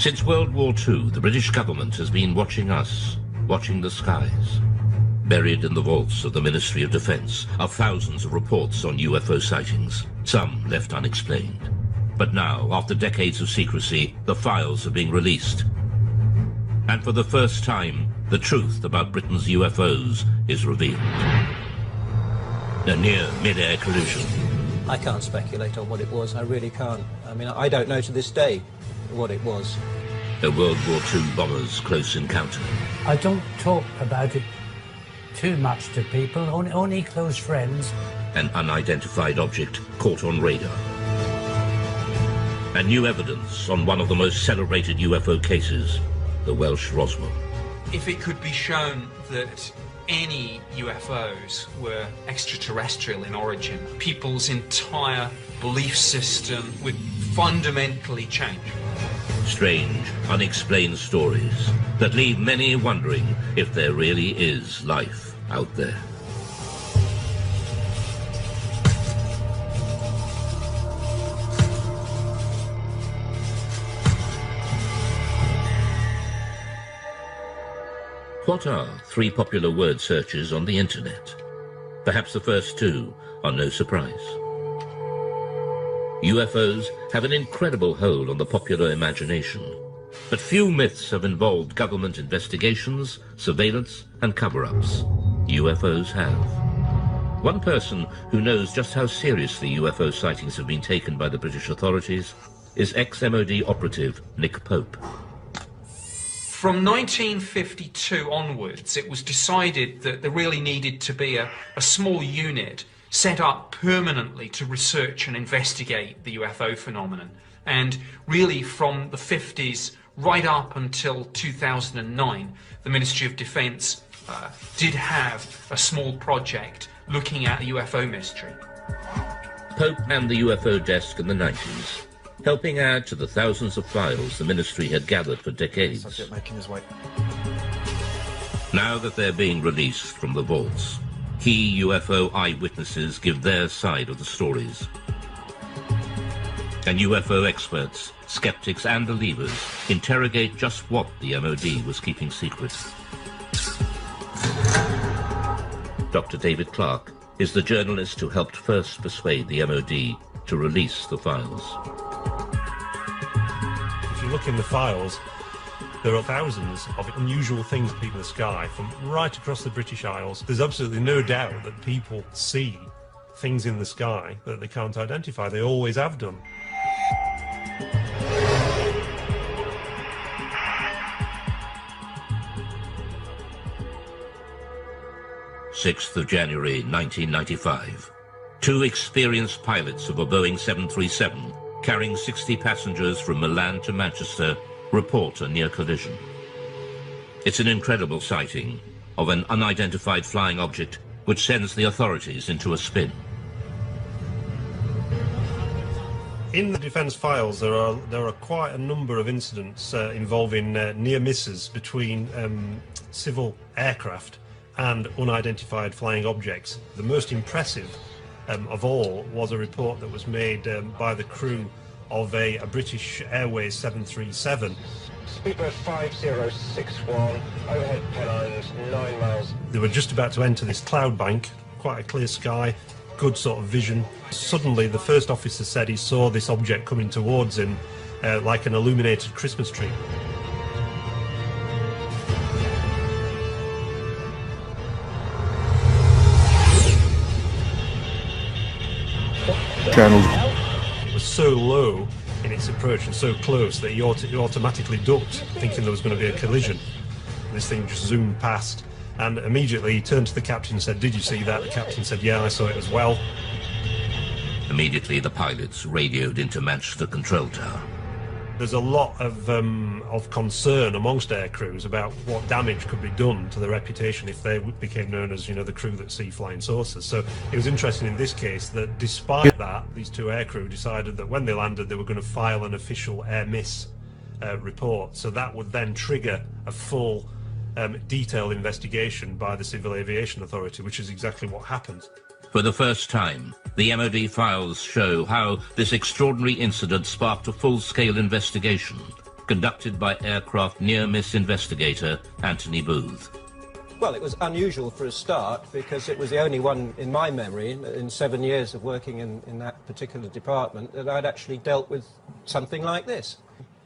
Since World War II, the British government has been watching us, watching the skies. Buried in the vaults of the Ministry of Defence are thousands of reports on UFO sightings, some left unexplained. But now, after decades of secrecy, the files are being released. And for the first time, the truth about Britain's UFOs is revealed. A near mid-air collision. I can't speculate on what it was, I really can't. I mean, I don't know to this day what it was. A World War II bomber's close encounter. I don't talk about it too much to people, only close friends. An unidentified object caught on radar. And new evidence on one of the most celebrated UFO cases, the Welsh Roswell. If it could be shown that any UFOs were extraterrestrial in origin, people's entire belief system would fundamentally change. Strange, unexplained stories that leave many wondering if there really is life out there. What are three popular word searches on the internet? Perhaps the first two are no surprise. UFOs have an incredible hold on the popular imagination, but few myths have involved government investigations, surveillance, and cover-ups. UFOs have. One person who knows just how seriously UFO sightings have been taken by the British authorities is ex-MOD operative Nick Pope. From 1952 onwards, it was decided that there really needed to be a small unit set up permanently to research and investigate the UFO phenomenon. And really from the 50s right up until 2009, the Ministry of Defence did have a small project looking at the UFO mystery. Pope and the UFO desk in the 90s, helping add to the thousands of files the ministry had gathered for decades. Subject making his way. Now that they're being released from the vaults, key UFO eyewitnesses give their side of the stories. And UFO experts, skeptics and believers interrogate just what the MOD was keeping secret. Dr. David Clarke is the journalist who helped first persuade the MOD to release the files. If you look in the files, there are thousands of unusual things in the sky from right across the British Isles. There's absolutely no doubt that people see things in the sky that they can't identify. They always have done. 6th of January 1995. Two experienced pilots of a Boeing 737 carrying 60 passengers from Milan to Manchester report a near collision. It's an incredible sighting of an unidentified flying object which sends the authorities into a spin. In the defence files, there are quite a number of incidents involving near misses between civil aircraft and unidentified flying objects. The most impressive of all was a report that was made by the crew of a British Airways 737. Speedbird 5061, overhead pylons 9 miles. They were just about to enter this cloud bank, quite a clear sky, good sort of vision. Suddenly the first officer said he saw this object coming towards him like an illuminated Christmas tree. It was so low in its approach and so close that he automatically ducked, thinking there was going to be a collision. And this thing just zoomed past, and immediately he turned to the captain and said, "Did you see that?" The captain said, "Yeah, I saw it as well." Immediately the pilots radioed into Manchester Control Tower. There's a lot of concern amongst air crews about what damage could be done to their reputation if they became known as, the crew that see flying saucers. So it was interesting in this case that despite that, these two air crew decided that when they landed they were going to file an official air miss report. So that would then trigger a full detailed investigation by the Civil Aviation Authority, which is exactly what happened. For the first time, the MOD files show how this extraordinary incident sparked a full-scale investigation, conducted by aircraft near-miss investigator Anthony Booth. Well, it was unusual for a start because it was the only one in my memory, in 7 years of working in that particular department, that I'd actually dealt with something like this.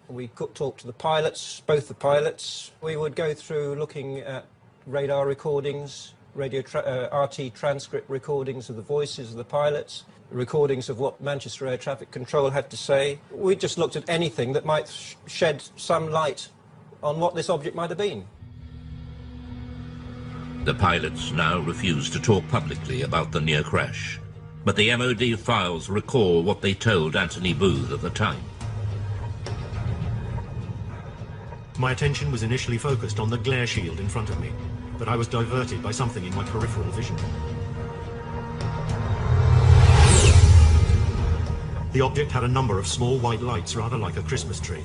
We could talk to the pilots, both the pilots. We would go through looking at radar recordings, RT transcript recordings of the voices of the pilots, recordings of what Manchester Air Traffic Control had to say. We just looked at anything that might shed some light on what this object might have been. The pilots now refuse to talk publicly about the near crash, but the MOD files recall what they told Anthony Booth at the time. My attention was initially focused on the glare shield in front of me, but I was diverted by something in my peripheral vision. The object had a number of small white lights, rather like a Christmas tree.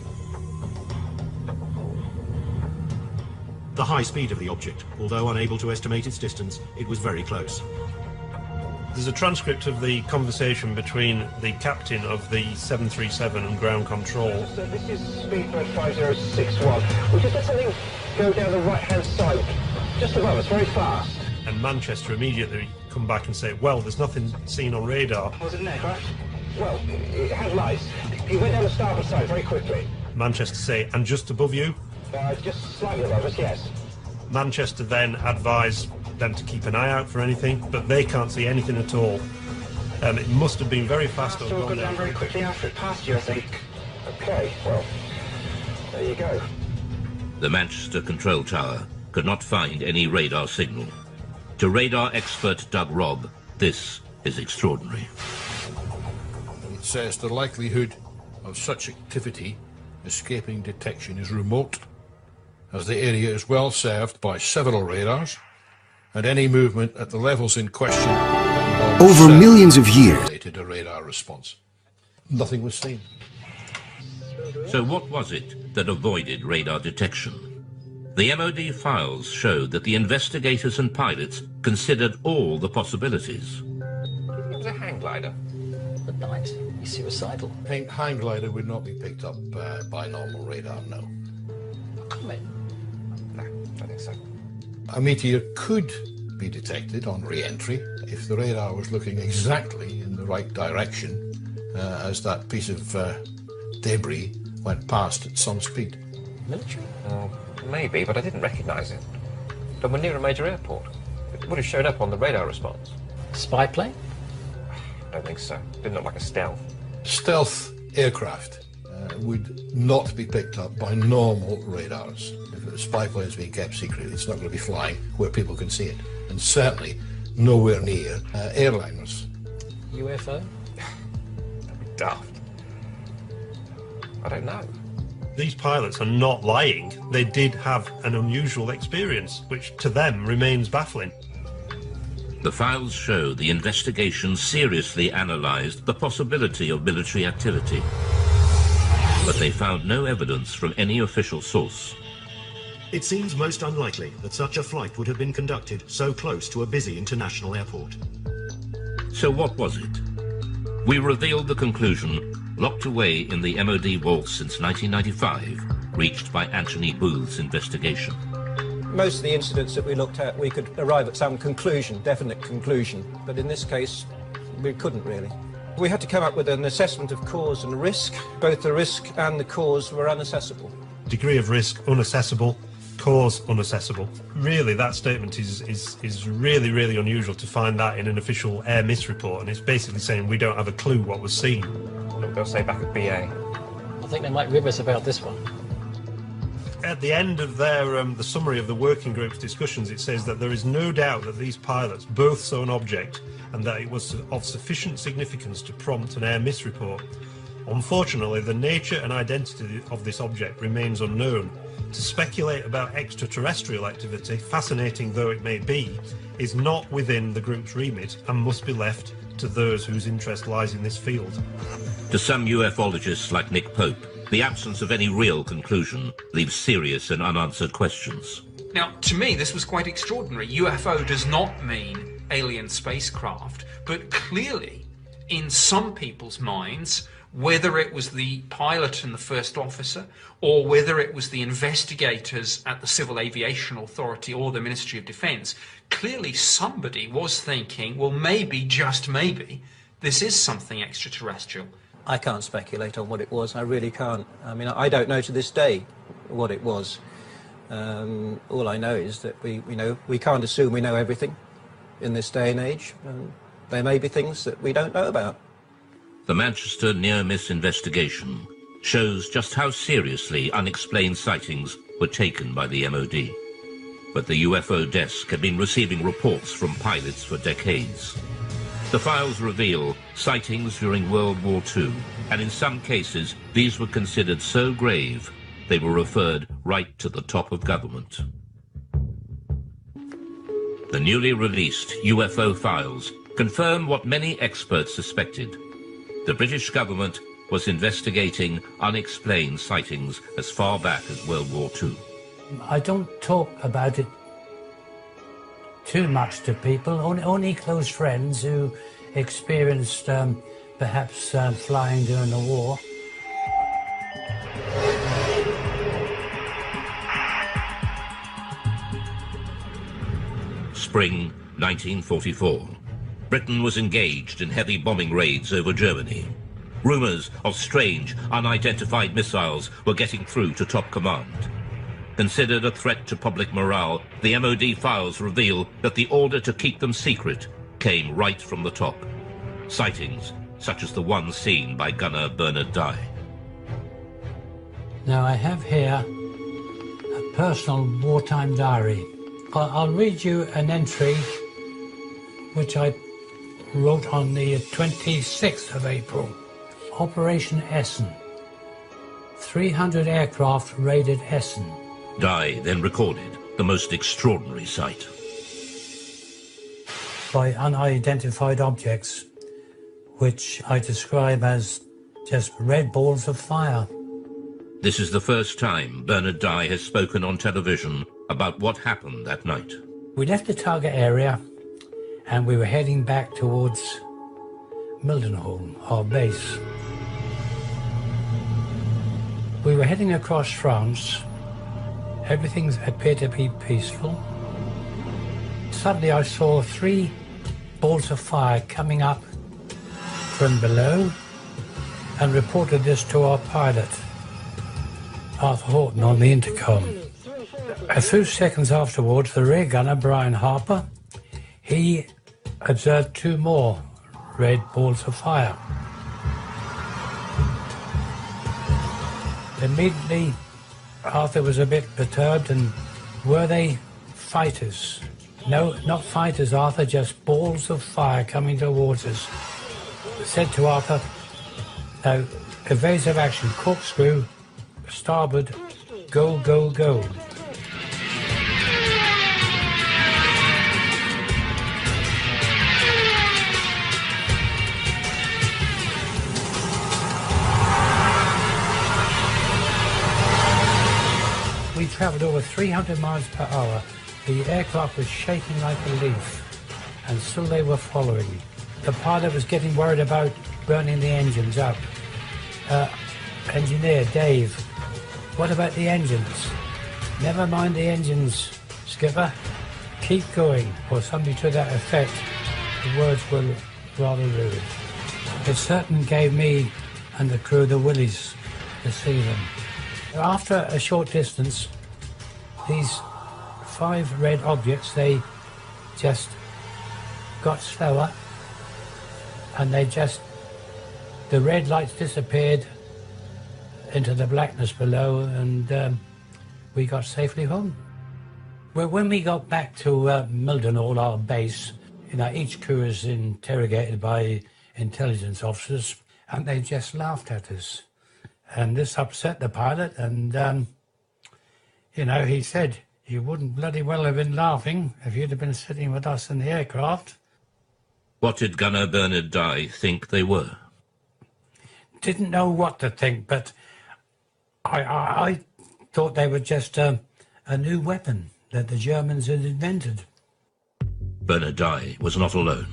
The high speed of the object, although unable to estimate its distance, it was very close. There's a transcript of the conversation between the captain of the 737 and ground control. So this is Speedbird 5061. We just let something go down the right-hand side, just above us, very fast. And Manchester immediately come back and say, well, there's nothing seen on radar. Was it an aircraft? Well, it had lights. It went down the starboard side very quickly. Manchester say, and just above you? Just slightly above us, yes. Manchester then advise them to keep an eye out for anything, but they can't see anything at all. It must have been very fast. So we'll go down very quickly after it passed you, I think. Okay, well, there you go. The Manchester control tower could not find any radar signal. To radar expert Doug Robb, this is extraordinary. It says the likelihood of such activity escaping detection is remote, as the area is well served by several radars, and any movement at the levels in question over millions of years related a radar response. Nothing was seen. So what was it that avoided radar detection? The MOD files showed that the investigators and pilots considered all the possibilities. It was a hang glider. At night, he's suicidal. Hang glider would not be picked up by normal radar, no. A comet? No, I don't think so. A meteor could be detected on re-entry if the radar was looking exactly in the right direction as that piece of debris went past at some speed. Military? Maybe, but I didn't recognise it. But we're near a major airport. It would have shown up on the radar response. Spy plane? I don't think so. Didn't look like a stealth. Stealth aircraft would not be picked up by normal radars. If a spy plane is being kept secret, it's not going to be flying where people can see it. And certainly nowhere near airliners. UFO? That'd be daft. I don't know. These pilots are not lying. They did have an unusual experience, which to them remains baffling. The files show the investigation seriously analysed the possibility of military activity, but they found no evidence from any official source. It seems most unlikely that such a flight would have been conducted so close to a busy international airport. So what was it? We revealed the conclusion, locked away in the MOD vaults since 1995, reached by Anthony Booth's investigation. Most of the incidents that we looked at, we could arrive at some conclusion, definite conclusion, but in this case, we couldn't really. We had to come up with an assessment of cause and risk. Both the risk and the cause were unaccessible. Degree of risk, unaccessible. Cause, unaccessible. Really, that statement is really, really unusual to find that in an official air miss report, and it's basically saying we don't have a clue what was seen. Look, they'll say back at BA. I think they might rib us about this one. At the end of their the summary of the working group's discussions, it says that there is no doubt that these pilots both saw an object and that it was of sufficient significance to prompt an air miss report. Unfortunately, the nature and identity of this object remains unknown. To speculate about extraterrestrial activity, fascinating though it may be, is not within the group's remit and must be left to those whose interest lies in this field. To some ufologists like Nick Pope, the absence of any real conclusion leaves serious and unanswered questions. Now, to me, this was quite extraordinary. UFO does not mean alien spacecraft, but clearly, in some people's minds, whether it was the pilot and the first officer, or whether it was the investigators at the Civil Aviation Authority or the Ministry of Defence, clearly somebody was thinking, well, maybe, just maybe, this is something extraterrestrial. I can't speculate on what it was. I really can't. I mean, I don't know to this day what it was. All I know is that we can't assume we know everything in this day and age. There may be things that we don't know about. The Manchester near-miss investigation shows just how seriously unexplained sightings were taken by the MOD. But the UFO desk had been receiving reports from pilots for decades. The files reveal sightings during World War II, and in some cases these were considered so grave they were referred right to the top of government. The newly released UFO files confirm what many experts suspected. The British government was investigating unexplained sightings as far back as World War II. I don't talk about it too much to people, only close friends who experienced perhaps flying during the war. Spring 1944. Britain was engaged in heavy bombing raids over Germany. Rumours of strange, unidentified missiles were getting through to top command. Considered a threat to public morale, the MOD files reveal that the order to keep them secret came right from the top. Sightings such as the one seen by gunner Bernard Dye. Now I have here a personal wartime diary. I'll read you an entry which I wrote on the 26th of April. Operation Essen. 300 aircraft raided Essen. Dye then recorded the most extraordinary sight. By unidentified objects, which I describe as just red balls of fire. This is the first time Bernard Dye has spoken on television about what happened that night. We left the target area and we were heading back towards Mildenhall, our base. We were heading across France. Everything appeared to be peaceful. Suddenly I saw 3 balls of fire coming up from below and reported this to our pilot, Arthur Horton, on the intercom. A few seconds afterwards, the rear gunner, Brian Harper, he observed 2 more red balls of fire. Immediately, Arthur was a bit perturbed, and were they fighters? No, not fighters, Arthur, just balls of fire coming towards us. I said to Arthur, now, evasive action, corkscrew, starboard, go, go, go. We travelled over 300 miles per hour. The aircraft was shaking like a leaf, and still they were following. The pilot was getting worried about burning the engines up. Engineer, Dave, what about the engines? Never mind the engines, skipper. Keep going, or something to that effect. The words were rather rude. It certainly gave me and the crew the willies to see them. After a short distance, these 5 red objects, they just got slower, and the red lights disappeared into the blackness below, and we got safely home. Well, when we got back to Mildenhall, our base, each crew is interrogated by intelligence officers, and they just laughed at us. And this upset the pilot, and, he said, you wouldn't bloody well have been laughing if you'd have been sitting with us in the aircraft. What did gunner Bernard Dye think they were? Didn't know what to think, but I thought they were just a new weapon that the Germans had invented. Bernard Dye was not alone.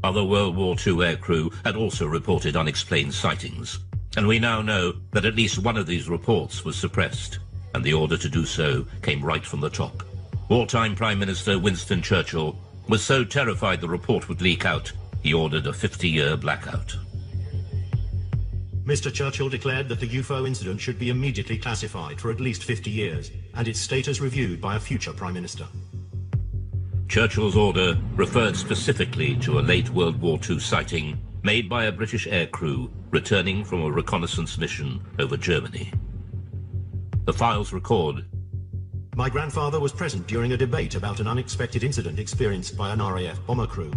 Other World War II aircrew had also reported unexplained sightings. And we now know that at least one of these reports was suppressed, and the order to do so came right from the top. Wartime Prime Minister Winston Churchill was so terrified the report would leak out, he ordered a 50-year blackout. Mr. Churchill declared that the UFO incident should be immediately classified for at least 50 years, and its status reviewed by a future Prime Minister. Churchill's order referred specifically to a late World War II sighting made by a British aircrew returning from a reconnaissance mission over Germany. The files record, "My grandfather was present during a debate about an unexpected incident experienced by an RAF bomber crew.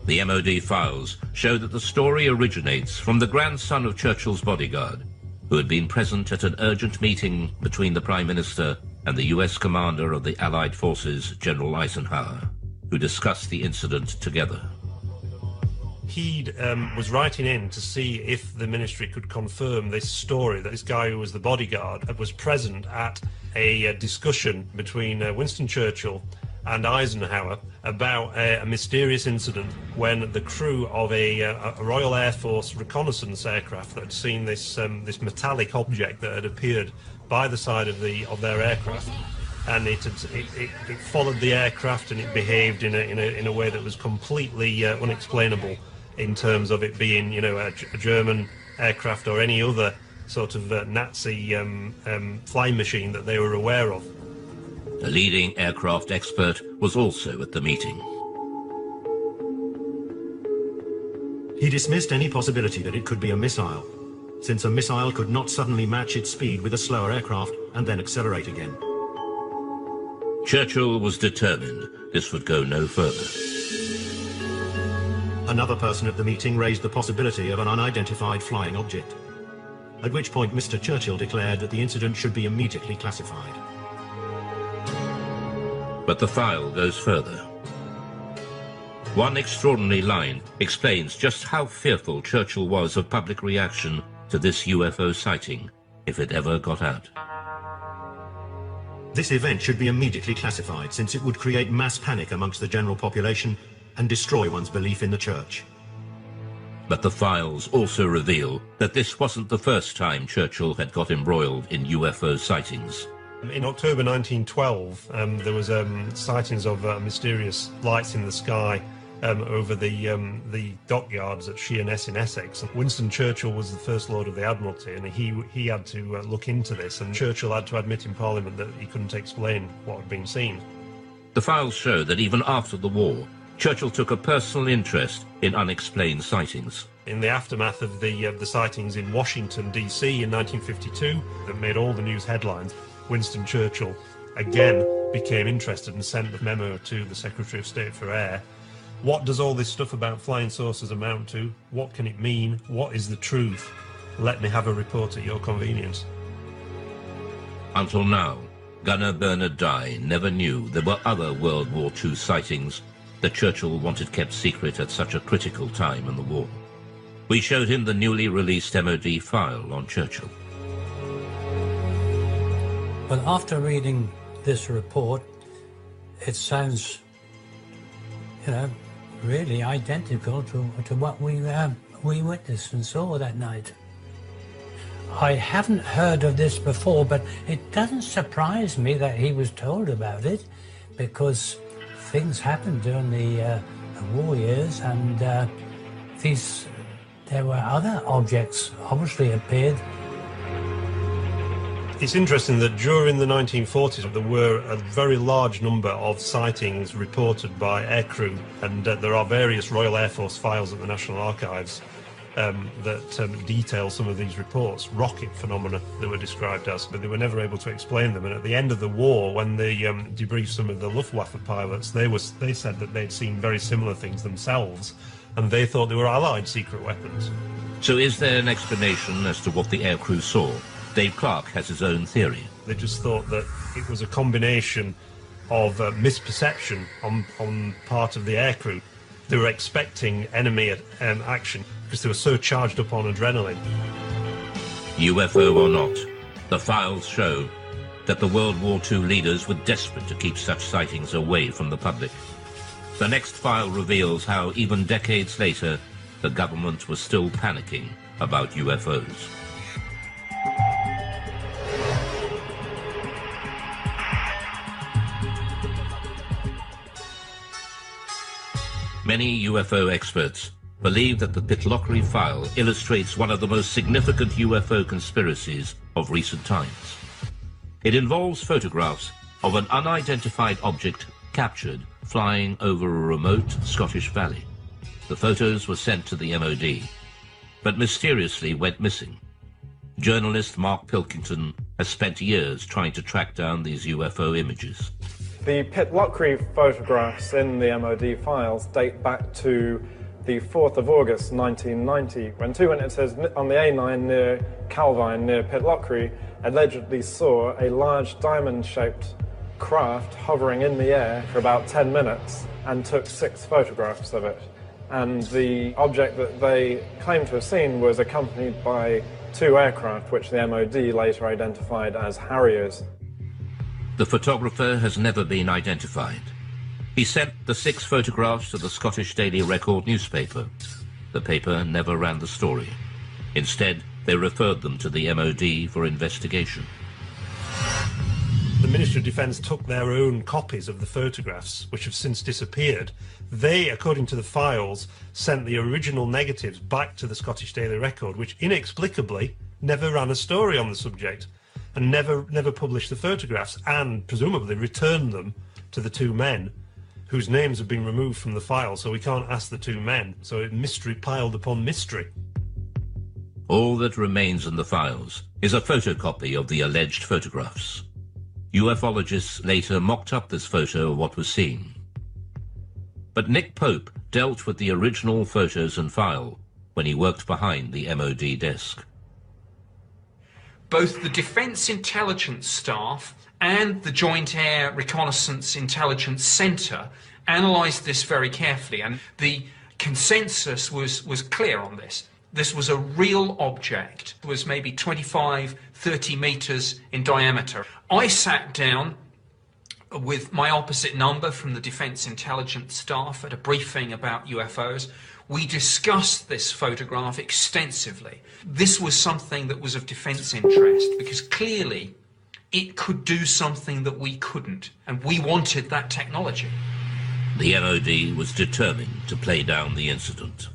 The MOD files show that the story originates from the grandson of Churchill's bodyguard, who had been present at an urgent meeting between the Prime Minister and the US commander of the Allied forces, General Eisenhower, who discussed the incident together. He was writing in to see if the ministry could confirm this story, that this guy who was the bodyguard was present at a discussion between Winston Churchill and Eisenhower about a mysterious incident when the crew of a Royal Air Force reconnaissance aircraft that had seen this metallic object that had appeared by the side of their aircraft, and it followed the aircraft, and it behaved in a way that was completely unexplainable in terms of it being, a German aircraft or any other sort of Nazi flying machine that they were aware of. A leading aircraft expert was also at the meeting. He dismissed any possibility that it could be a missile, since a missile could not suddenly match its speed with a slower aircraft and then accelerate again. Churchill was determined this would go no further. Another person at the meeting raised the possibility of an unidentified flying object, at which point Mr. Churchill declared that the incident should be immediately classified. But the file goes further. One extraordinary line explains just how fearful Churchill was of public reaction to this UFO sighting, if it ever got out. This event should be immediately classified, since it would create mass panic amongst the general population and destroy one's belief in the church. But the files also reveal that this wasn't the first time Churchill had got embroiled in UFO sightings. In October 1912, there was sightings of mysterious lights in the sky over the dockyards at Sheerness in Essex. Winston Churchill was the First Lord of the Admiralty, and he had to look into this, and Churchill had to admit in Parliament that he couldn't explain what had been seen. The files show that even after the war, Churchill took a personal interest in unexplained sightings. In the aftermath of the sightings in Washington, D.C. in 1952, that made all the news headlines, Winston Churchill again became interested and sent the memo to the Secretary of State for Air. What does all this stuff about flying saucers amount to? What can it mean? What is the truth? Let me have a report at your convenience. Until now, Gunner Bernard Dye never knew there were other World War II sightings that Churchill wanted kept secret at such a critical time in the war. We showed him the newly released MOD file on Churchill. Well, after reading this report, it sounds, really identical to what we witnessed and saw that night. I haven't heard of this before, but it doesn't surprise me that he was told about it, because things happened during the war years, and there were other objects obviously appeared. It's interesting that during the 1940s there were a very large number of sightings reported by aircrew, and there are various Royal Air Force files at the National Archives that detail some of these reports, rocket phenomena they were described as, but they were never able to explain them. And at the end of the war, when they debriefed some of the Luftwaffe pilots, they said that they'd seen very similar things themselves, and they thought they were Allied secret weapons. So is there an explanation as to what the aircrew saw? Dave Clark has his own theory. They just thought that it was a combination of misperception on part of the aircrew. They were expecting enemy action because they were so charged up on adrenaline. UFO or not, the files show that the World War II leaders were desperate to keep such sightings away from the public. The next file reveals how, even decades later, the government was still panicking about UFOs. Many UFO experts believe that the Pitlochry file illustrates one of the most significant UFO conspiracies of recent times. It involves photographs of an unidentified object captured flying over a remote Scottish valley. The photos were sent to the MOD, but mysteriously went missing. Journalist Mark Pilkington has spent years trying to track down these UFO images. The Pitlochry photographs in the MOD files date back to the 4th of August 1990, when two witnesses on the A9 near Calvine, near Pitlochry, allegedly saw a large diamond-shaped craft hovering in the air for about 10 minutes and took 6 photographs of it. And the object that they claimed to have seen was accompanied by 2 aircraft, which the MOD later identified as Harriers. The photographer has never been identified. He sent the 6 photographs to the Scottish Daily Record newspaper. The paper never ran the story. Instead, they referred them to the MOD for investigation. The Ministry of Defence took their own copies of the photographs, which have since disappeared. They, according to the files, sent the original negatives back to the Scottish Daily Record, which inexplicably never ran a story on the subject and never published the photographs, and presumably returned them to the 2 men whose names have been removed from the file, so we can't ask the 2 men. So mystery piled upon mystery. All that remains in the files is a photocopy of the alleged photographs. UFOlogists later mocked up this photo of what was seen. But Nick Pope dealt with the original photos and file when he worked behind the MOD desk. Both the Defence Intelligence Staff and the Joint Air Reconnaissance Intelligence Centre analysed this very carefully, and the consensus was clear on this. This was a real object. It was maybe 25, 30 metres in diameter. I sat down with my opposite number from the Defence Intelligence Staff at a briefing about UFOs. We discussed this photograph extensively. This was something that was of defence interest because clearly it could do something that we couldn't, and we wanted that technology. The MOD was determined to play down the incident.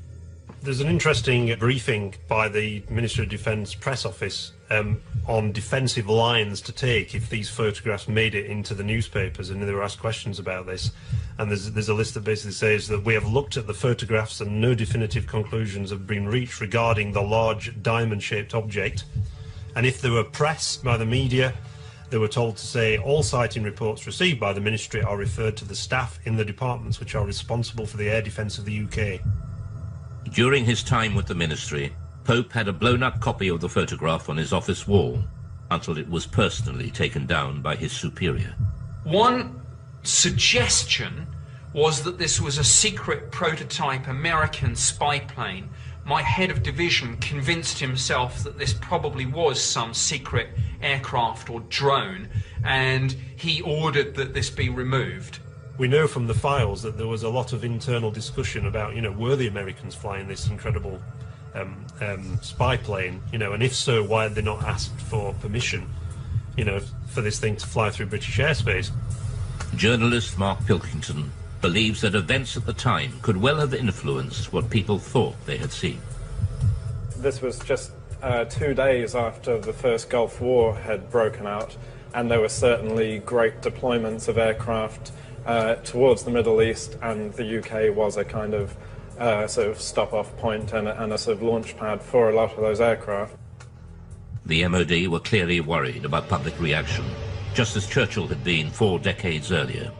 There's an interesting briefing by the Ministry of Defence press office on defensive lines to take if these photographs made it into the newspapers, and they were asked questions about this. And there's a list that basically says that we have looked at the photographs and no definitive conclusions have been reached regarding the large diamond-shaped object. And if there were press by the media, they were told to say all sighting reports received by the Ministry are referred to the staff in the departments which are responsible for the air defence of the UK. During his time with the Ministry, Pope had a blown-up copy of the photograph on his office wall until it was personally taken down by his superior. One suggestion was that this was a secret prototype American spy plane. My head of division convinced himself that this probably was some secret aircraft or drone, and he ordered that this be removed. We know from the files that there was a lot of internal discussion about, were the Americans flying this incredible spy plane, and if so, why had they not asked for permission, for this thing to fly through British airspace? Journalist Mark Pilkington believes that events at the time could well have influenced what people thought they had seen. This was just 2 days after the first Gulf War had broken out, and there were certainly great deployments of aircraft towards the Middle East, and the UK was a kind of sort of stop-off point and a sort of launch pad for a lot of those aircraft. The MOD were clearly worried about public reaction, just as Churchill had been 4 decades earlier.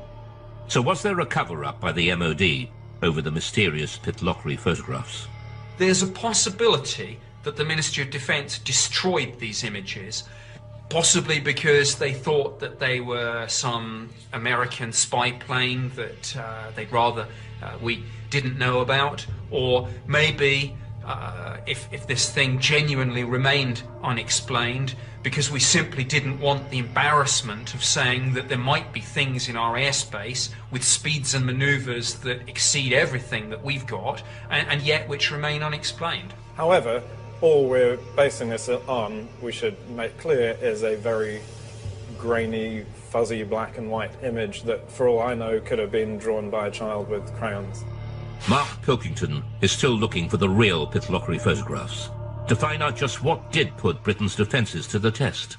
So was there a cover-up by the MOD over the mysterious Pitlochry photographs? There's a possibility that the Ministry of Defence destroyed these images, possibly because they thought that they were some American spy plane that they'd rather we didn't know about, or maybe if this thing genuinely remained unexplained, because we simply didn't want the embarrassment of saying that there might be things in our airspace with speeds and manoeuvres that exceed everything that we've got, and yet which remain unexplained. However, all we're basing this on, we should make clear, is a very grainy, fuzzy black and white image that, for all I know, could have been drawn by a child with crayons. Mark Pilkington is still looking for the real Pitlochry photographs to find out just what did put Britain's defences to the test.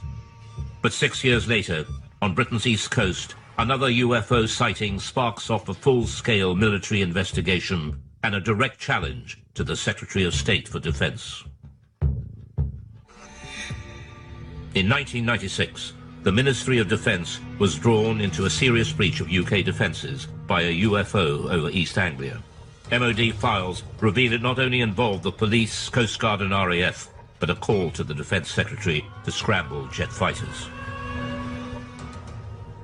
But 6 years later, on Britain's east coast, another UFO sighting sparks off a full-scale military investigation and a direct challenge to the Secretary of State for Defence. In 1996, the Ministry of Defence was drawn into a serious breach of UK defences by a UFO over East Anglia. MOD files reveal it not only involved the police, Coast Guard and RAF, but a call to the Defence Secretary to scramble jet fighters.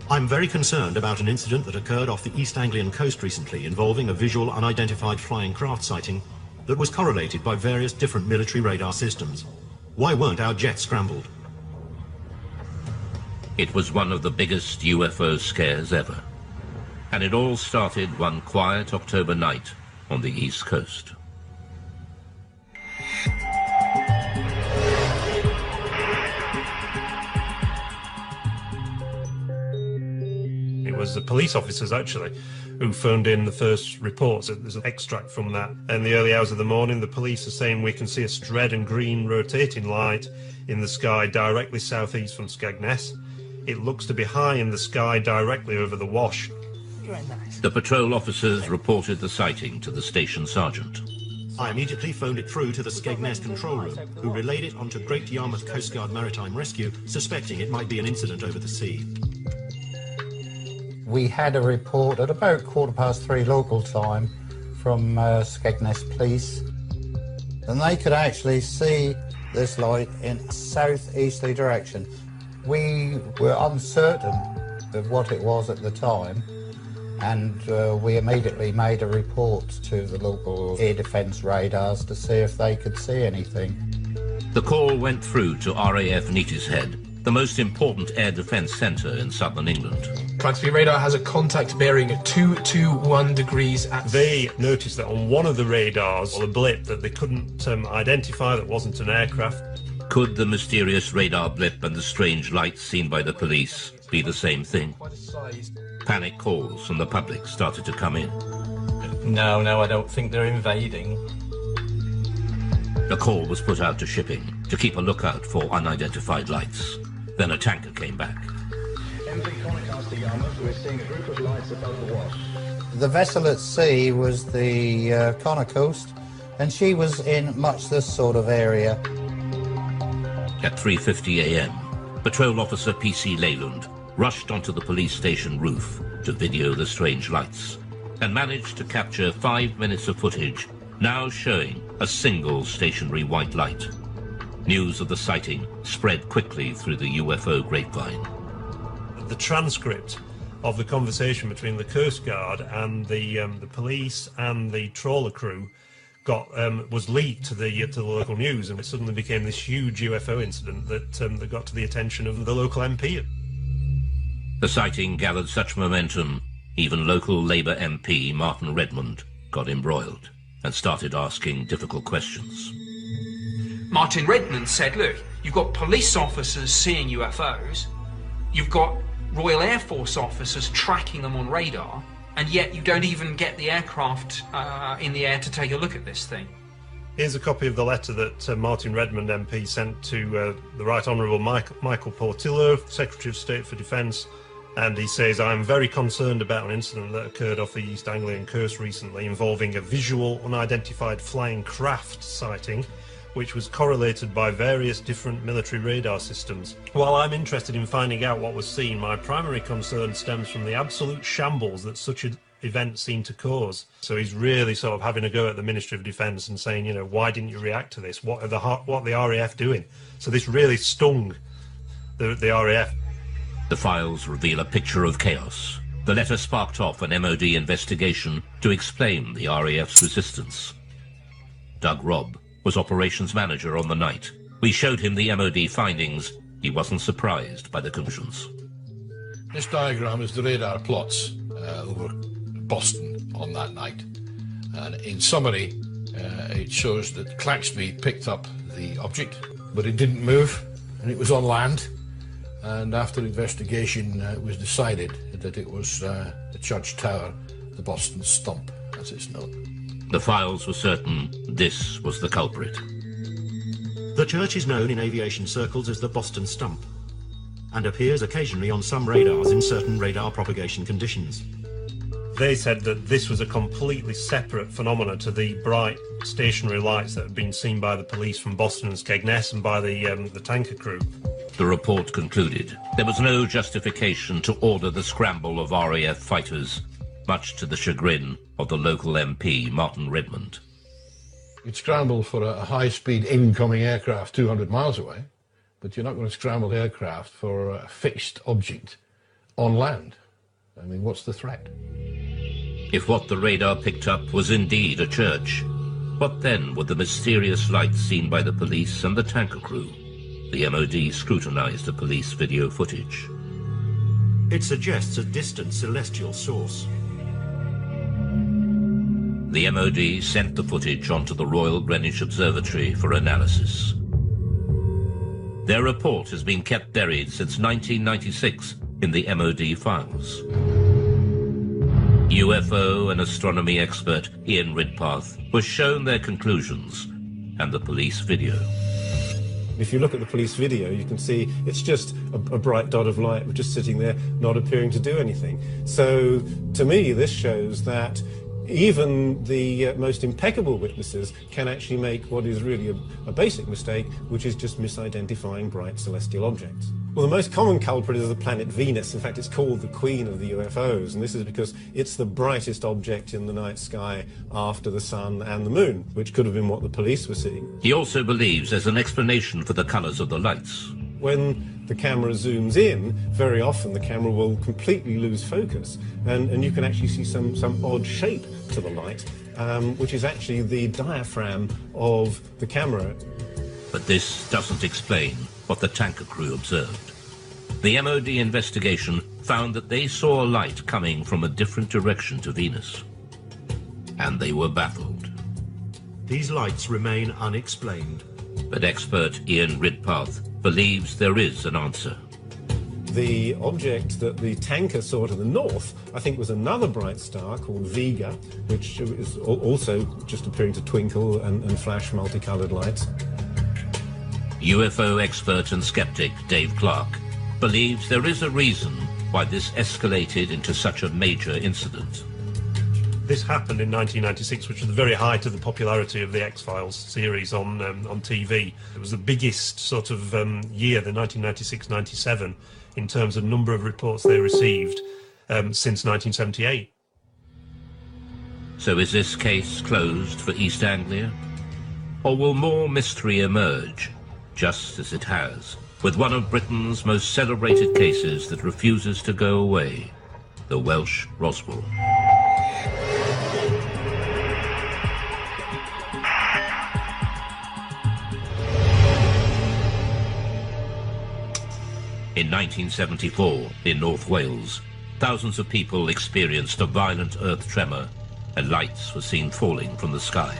I'm very concerned about an incident that occurred off the East Anglian coast recently involving a visual unidentified flying craft sighting that was correlated by various different military radar systems. Why weren't our jets scrambled? It was one of the biggest UFO scares ever. And it all started one quiet October night on the East Coast. It was the police officers, actually, who phoned in the first reports. There's an extract from that. In the early hours of the morning, the police are saying we can see a red and green rotating light in the sky directly southeast from Skegness. It looks to be high in the sky directly over the Wash. The patrol officers reported the sighting to the station sergeant. I immediately phoned it through to the Skegness control room, who relayed it onto Great Yarmouth Coast Guard Maritime Rescue, suspecting it might be an incident over the sea. We had a report at about 3:15 local time from Skegness Police, and they could actually see this light in a southeasterly direction. We were uncertain of what it was at the time, and we immediately made a report to the local air defence radars to see if they could see anything. The call went through to RAF Neatishead, the most important air defence centre in southern England. Try-to-be radar has a contact bearing at 221 degrees at... They noticed that on one of the radars, or a blip that they couldn't identify, that wasn't an aircraft. Could the mysterious radar blip and the strange lights seen by the police be the same thing? Panic calls from the public started to come in. No, I don't think they're invading. A call was put out to shipping to keep a lookout for unidentified lights. Then a tanker came back. We're seeing a group of lights above the Wash. The vessel at sea was the Connor Coast, and she was in much this sort of area. At 3:50 a.m., Patrol Officer P.C. Leyland rushed onto the police station roof to video the strange lights and managed to capture 5 minutes of footage now showing a single stationary white light. News of the sighting spread quickly through the UFO grapevine. The transcript of the conversation between the Coast Guard and the police and the trawler crew was leaked to the local news, and it suddenly became this huge UFO incident that got to the attention of the local MP. The sighting gathered such momentum, even local Labour MP Martin Redmond got embroiled and started asking difficult questions. Martin Redmond said, look, you've got police officers seeing UFOs, you've got Royal Air Force officers tracking them on radar, and yet you don't even get the aircraft in the air to take a look at this thing. Here's a copy of the letter that Martin Redmond MP sent to the Right Honourable Michael Portillo, Secretary of State for Defence, and he says, I'm very concerned about an incident that occurred off the East Anglian coast recently involving a visual unidentified flying craft sighting, which was correlated by various different military radar systems. While I'm interested in finding out what was seen, my primary concern stems from the absolute shambles that such an event seemed to cause. So he's really sort of having a go at the Ministry of Defence and saying, you know, why didn't you react to this? What are the RAF doing? So this really stung the RAF. The files reveal a picture of chaos. The letter sparked off an MOD investigation to explain the RAF's resistance. Doug Robb was operations manager on the night. We showed him the MOD findings. He wasn't surprised by the conclusions. This diagram is the radar plots over Boston on that night. And in summary, It shows that Claxby picked up the object, but it didn't move, and it was on land. And after investigation, it was decided that it was the church tower, the Boston Stump, as it's known. The files were certain this was the culprit. The church is known in aviation circles as the Boston Stump, and appears occasionally on some radars in certain radar propagation conditions. They said that this was a completely separate phenomenon to the bright stationary lights that had been seen by the police from Boston and Skegness and by the tanker crew. The report concluded there was no justification to order the scramble of RAF fighters, much to the chagrin of the local MP, Martin Redmond. You'd scramble for a high-speed incoming aircraft 200 miles away, but you're not going to scramble aircraft for a fixed object on land. I mean, what's the threat? If what the radar picked up was indeed a church, what then would the mysterious lights seen by the police and the tanker crew? The MOD scrutinized the police video footage. It suggests a distant celestial source. The MOD sent the footage onto the Royal Greenwich Observatory for analysis. Their report has been kept buried since 1996 in the MOD files. UFO and astronomy expert Ian Ridpath was shown their conclusions and the police video. If you look at the police video, you can see it's just a bright dot of light just sitting there, not appearing to do anything. So, to me, this shows that even the most impeccable witnesses can actually make what is really a basic mistake, which is just misidentifying bright celestial objects. Well, the most common culprit is the planet Venus. In fact, it's called the Queen of the UFOs, and this is because it's the brightest object in the night sky after the sun and the moon, which could have been what the police were seeing. He also believes there's an explanation for the colours of the lights. When the camera zooms in, very often the camera will completely lose focus, and you can actually see some odd shape to the light, which is actually the diaphragm of the camera. But this doesn't explain what the tanker crew observed. The MOD investigation found that they saw a light coming from a different direction to Venus, and they were baffled. These lights remain unexplained. But expert Ian Ridpath believes there is an answer. The object that the tanker saw to the north, I think, was another bright star called Vega, which is also just appearing to twinkle and flash multicolored lights. UFO expert and skeptic Dave Clark believes there is a reason why this escalated into such a major incident. This happened in 1996, which was the very height of the popularity of the X-Files series on TV. It was the biggest sort of year, the 1996-97, in terms of number of reports they received since 1978. So is this case closed for East Anglia? Or will more mystery emerge, just as it has, with one of Britain's most celebrated cases that refuses to go away, the Welsh Roswell? In 1974, in North Wales, thousands of people experienced a violent earth tremor and lights were seen falling from the sky.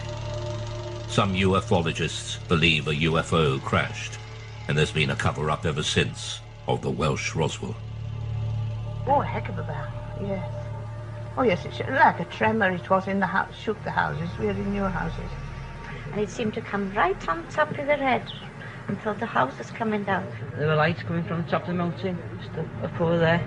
Some ufologists believe a UFO crashed, and there's been a cover-up ever since of the Welsh Roswell. Oh, a heck of a bang, yes. Oh, yes, it's like a tremor it was in the house, shook the houses, really new houses. And it seemed to come right on top of their head until the house was coming down. There were lights coming from the top of the mountain, just up over there.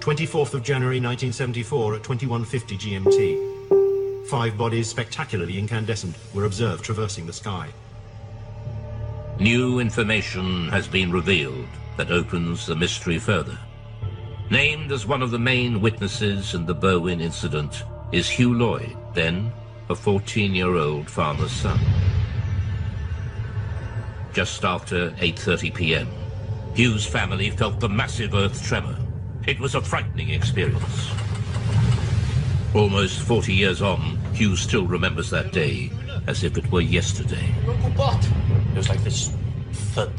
24th of January 1974 at 21:50 GMT. 5 bodies spectacularly incandescent were observed traversing the sky. New information has been revealed that opens the mystery further. Named as one of the main witnesses in the Berwyn incident is Hugh Lloyd, then a 14-year-old farmer's son. Just after 8:30 p.m., Hugh's family felt the massive earth tremor. It was a frightening experience. Almost 40 years on, Hugh still remembers that day as if it were yesterday. It was like this thud,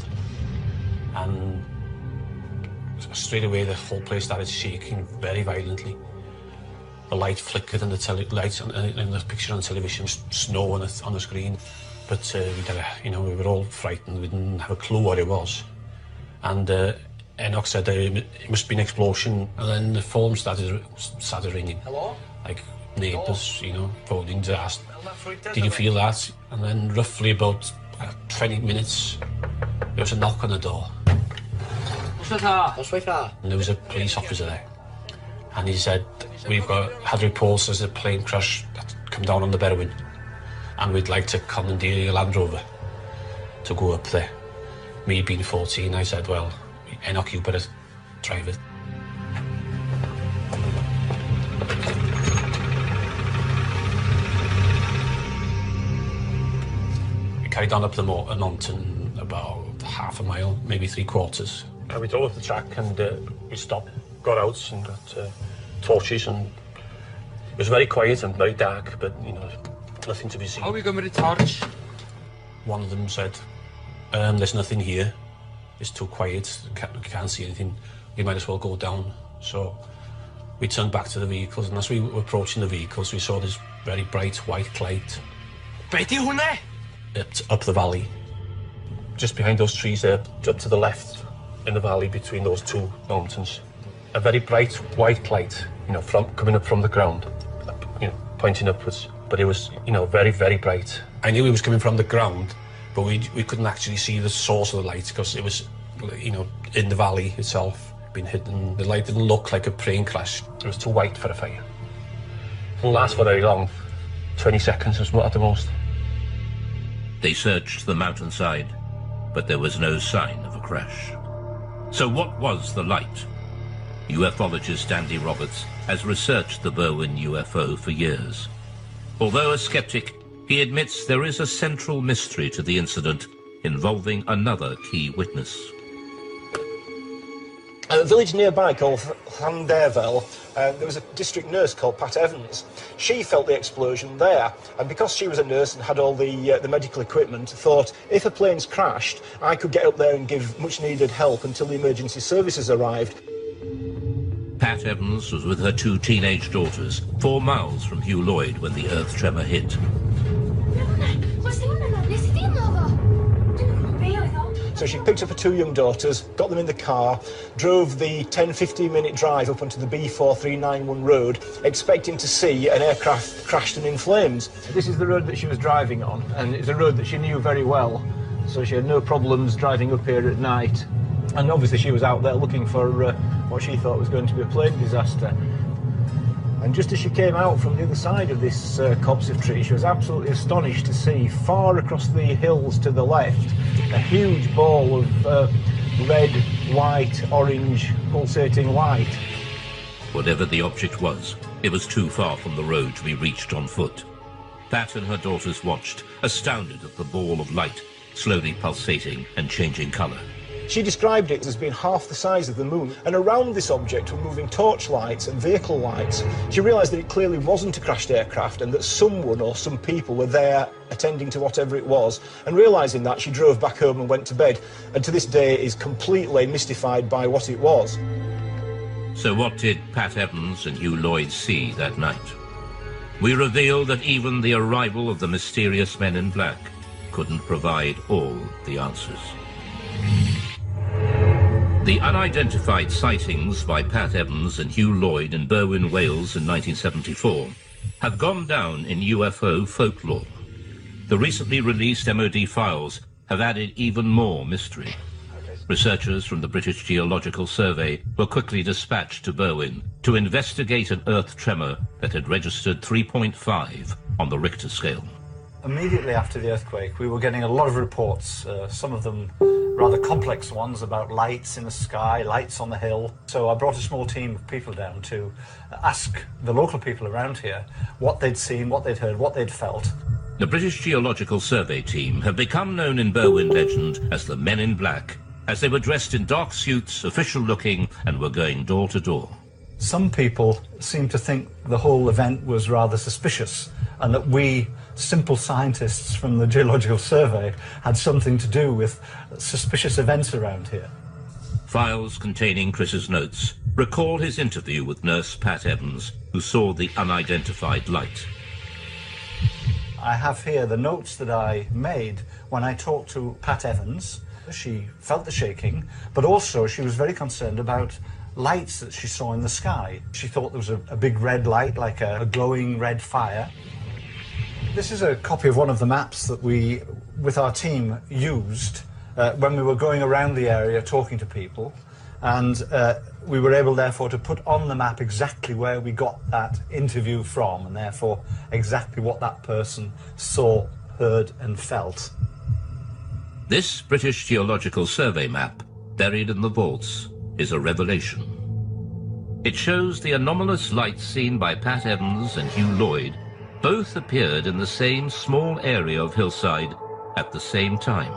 and straight away the whole place started shaking very violently. the light flickered and the lights in the picture on television, snow on the screen. But we were all frightened. We didn't have a clue what it was. And Enoch said it must be an explosion, and then the phone started ringing. Hello? Like neighbours, phoning to ask, did you feel that? And then roughly about 20 minutes, there was a knock on the door. And there was a police officer there. And he said, had reports there's a plane crash that's come down on the Berwyn. And we'd like to commandeer a Land Rover to go up there. Me being 14, I said, well, Enoch, you better drive it. We carried on up the mountain about half a mile, maybe 3/4. And we drove up the track and we stopped, got out and got torches, and it was very quiet and very dark, but, nothing to be seen. How are we going with the torch? One of them said, there's nothing here. It's too quiet, we can't see anything. We might as well go down. So we turned back to the vehicles, and as we were approaching the vehicles, we saw this very bright white light. Up the valley. Just behind those trees there, up to the left in the valley between those two mountains. A very bright white light, coming up from the ground, pointing upwards. But it was, very, very bright. I knew it was coming from the ground, but we couldn't actually see the source of the light because it was, in the valley itself, being hidden. The light didn't look like a plane crash. It was too white for a fire. It didn't last for very long, 20 seconds at the most. They searched the mountainside, but there was no sign of a crash. So what was the light? Ufologist Andy Roberts has researched the Berwyn UFO for years. Although a skeptic, he admits there is a central mystery to the incident involving another key witness. A village nearby called Llanderfel, there was a district nurse called Pat Evans. She felt the explosion there, and because she was a nurse and had all the medical equipment, thought if a plane's crashed, I could get up there and give much-needed help until the emergency services arrived. Pat Evans was with her 2 teenage daughters, 4 miles from Hugh Lloyd when the earth tremor hit. So she picked up her 2 young daughters, got them in the car, drove the 10-15 minute drive up onto the B4391 road, expecting to see an aircraft crashed and in flames. This is the road that she was driving on, and it's a road that she knew very well, so she had no problems driving up here at night. And obviously she was out there looking for what she thought was going to be a plane disaster. And just as she came out from the other side of this copse of trees, she was absolutely astonished to see far across the hills to the left a huge ball of red, white, orange, pulsating light. Whatever the object was, it was too far from the road to be reached on foot. Pat and her daughters watched, astounded at the ball of light, slowly pulsating and changing colour. She described it as being half the size of the moon, and around this object were moving torch lights and vehicle lights. She realised that it clearly wasn't a crashed aircraft and that someone or some people were there attending to whatever it was, and realising that, she drove back home and went to bed, and to this day is completely mystified by what it was. So what did Pat Evans and Hugh Lloyd see that night? We reveal that even the arrival of the mysterious men in black couldn't provide all the answers. The unidentified sightings by Pat Evans and Hugh Lloyd in Berwyn, Wales in 1974 have gone down in UFO folklore. The recently released MOD files have added even more mystery. Researchers from the British Geological Survey were quickly dispatched to Berwyn to investigate an earth tremor that had registered 3.5 on the Richter scale. Immediately after the earthquake, we were getting a lot of reports, some of them rather complex ones about lights in the sky, lights on the hill. So I brought a small team of people down to ask the local people around here what they'd seen, what they'd heard, what they'd felt. The British Geological Survey team have become known in Berwyn legend as the Men in Black, as they were dressed in dark suits, official-looking, and were going door to door. Some people seem to think the whole event was rather suspicious, and that we, simple scientists from the Geological Survey, had something to do with suspicious events around here. Files containing Chris's notes recall his interview with nurse Pat Evans, who saw the unidentified light. I have here the notes that I made when I talked to Pat Evans. She felt the shaking, but also she was very concerned about lights that she saw in the sky. She thought there was a big red light, like a glowing red fire. This is a copy of one of the maps that we, with our team, used when we were going around the area talking to people, and we were able, therefore, to put on the map exactly where we got that interview from, and therefore exactly what that person saw, heard and felt. This British Geological Survey map, buried in the vaults, is a revelation. It shows the anomalous lights seen by Pat Evans and Hugh Lloyd both appeared in the same small area of hillside at the same time.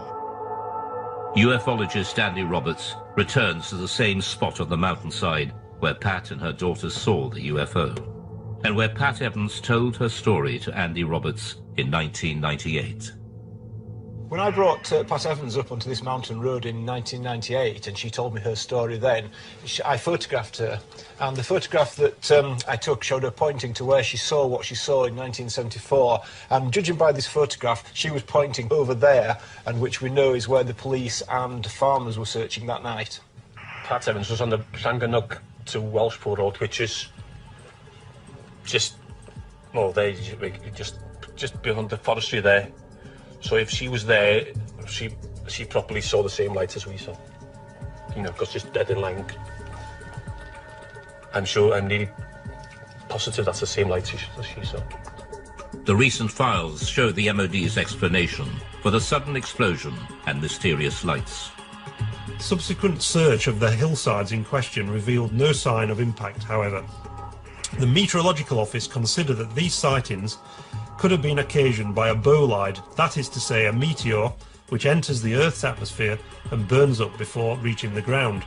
UFologist Andy Roberts returns to the same spot on the mountainside where Pat and her daughter saw the UFO, and where Pat Evans told her story to Andy Roberts in 1998. When I brought Pat Evans up onto this mountain road in 1998 and she told me her story then, I photographed her, and the photograph that I took showed her pointing to where she saw what she saw in 1974, and judging by this photograph she was pointing over there, and which we know is where the police and farmers were searching that night. Pat Evans was on the Llanganug to Welshpool Road, which is just beyond the forestry there. So if she was there, she probably saw the same light as we saw. You know, because it's dead in line. I'm nearly positive that's the same light as she saw. The recent files show the MOD's explanation for the sudden explosion and mysterious lights. Subsequent search of the hillsides in question revealed no sign of impact, however. The Meteorological Office consider that these sightings could have been occasioned by a bolide, that is to say a meteor which enters the Earth's atmosphere and burns up before reaching the ground.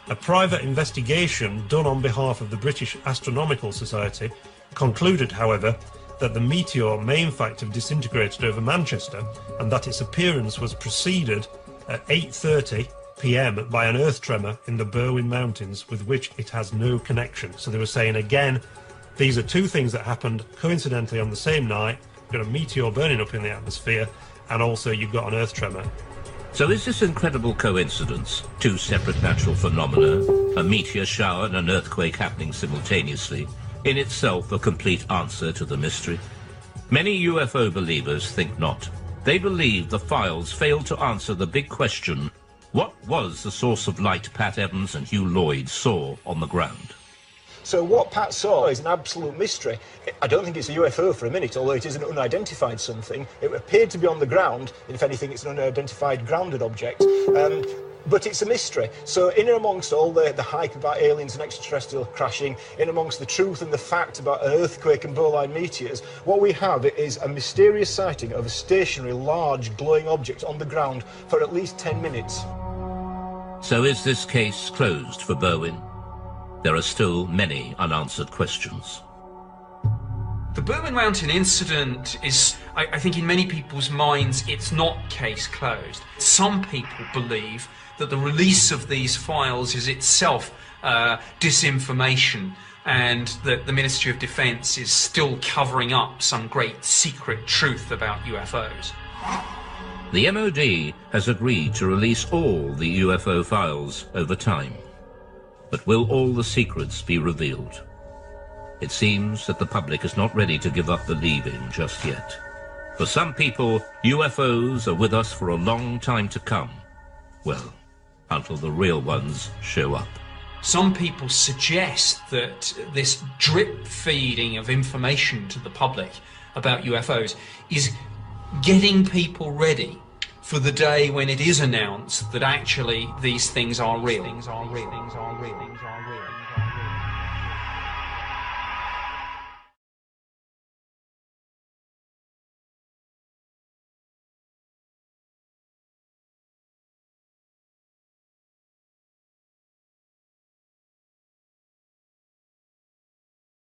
A private investigation done on behalf of the British Astronomical Society concluded, however, that the meteor may in fact have disintegrated over Manchester, and that its appearance was preceded at 8:30 p.m. by an earth tremor in the Berwyn Mountains with which it has no connection. So they were saying again, these are two things that happened coincidentally on the same night. You've got a meteor burning up in the atmosphere, and also you've got an earth tremor. So is this incredible coincidence, two separate natural phenomena, a meteor shower and an earthquake happening simultaneously, in itself a complete answer to the mystery? Many UFO believers think not. They believe the files failed to answer the big question, what was the source of light Pat Evans and Hugh Lloyd saw on the ground? So what Pat saw is an absolute mystery. I don't think it's a UFO for a minute, although it is an unidentified something. It appeared to be on the ground, and if anything, it's an unidentified grounded object. But it's a mystery. So in and amongst all the hype about aliens and extraterrestrial crashing, in amongst the truth and the fact about an earthquake and bolide meteors, what we have is a mysterious sighting of a stationary, large, glowing object on the ground for at least 10 minutes. So is this case closed for Berwyn? There are still many unanswered questions. The Berwyn Mountain incident is, I think in many people's minds, it's not case closed. Some people believe that the release of these files is itself disinformation, and that the Ministry of Defence is still covering up some great secret truth about UFOs. The MOD has agreed to release all the UFO files over time. But will all the secrets be revealed? It seems that the public is not ready to give up believing just yet. For some people, UFOs are with us for a long time to come. Well, until the real ones show up. Some people suggest that this drip feeding of information to the public about UFOs is getting people ready for the day when it is announced that actually these things are real.